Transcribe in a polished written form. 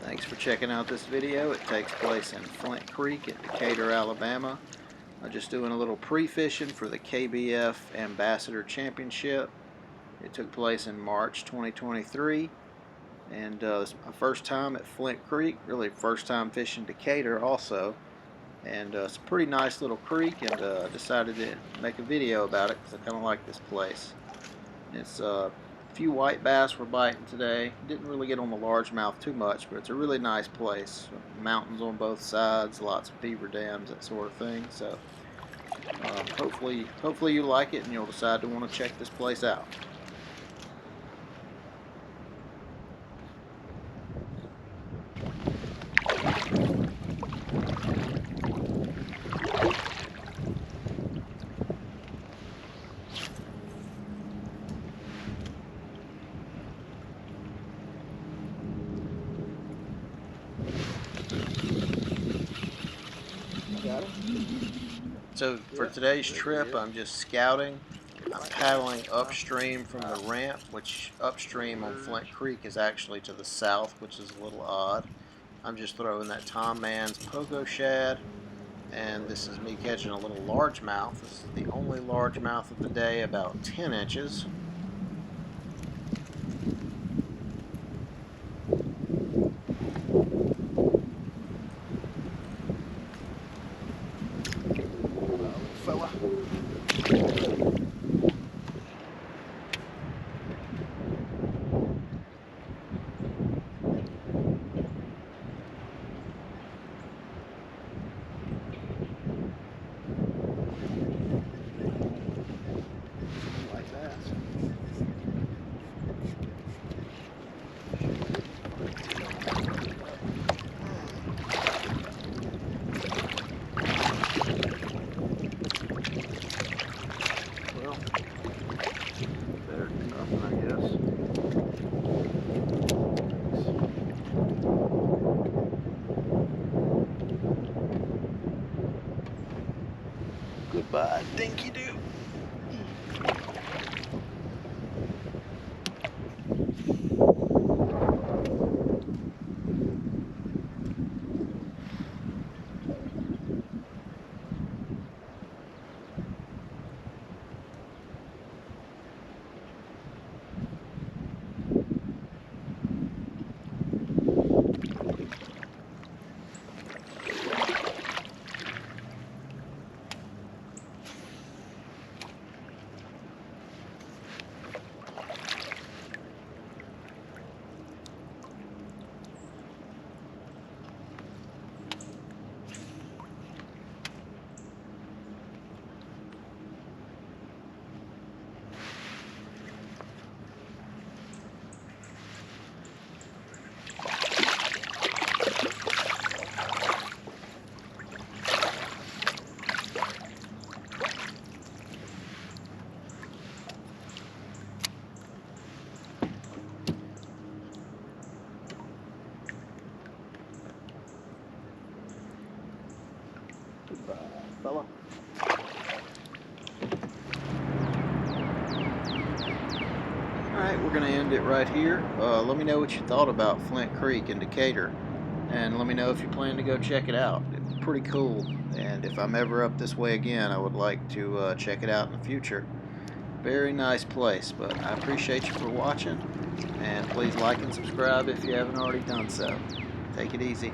Thanks for checking out this video. It takes place in Flint Creek at Decatur, Alabama. I'm just doing a little pre-fishing for the KBF Ambassador Championship. It took place in March 2023, and it's my first time at Flint Creek, really first time fishing Decatur also. And it's a pretty nice little creek, and I decided to make a video about it because I kind of like this place. It's a few white bass were biting today. Didn't really get on the largemouth too much, but it's a really nice place. Mountains on both sides, lots of beaver dams, that sort of thing. So hopefully you like it and you'll decide to want to check this place out. So for today's trip, I'm just scouting. I'm paddling upstream from the ramp, which upstream on Flint Creek is actually to the south, which is a little odd. I'm just throwing that Tom Mann's pogo shad, and this is me catching a little largemouth. This is the only largemouth of the day, about 10 inches. Fella. Like that. Well, better than nothing, I guess. Goodbye, dinky doo. Goodbye, fella. Alright, we're going to end it right here. Let me know what you thought about Flint Creek in Decatur, and let me know if you plan to go check it out. It's pretty cool, and if I'm ever up this way again, I would like to check it out in the future. Very nice place, but I appreciate you for watching, and please like and subscribe if you haven't already done so. Take it easy.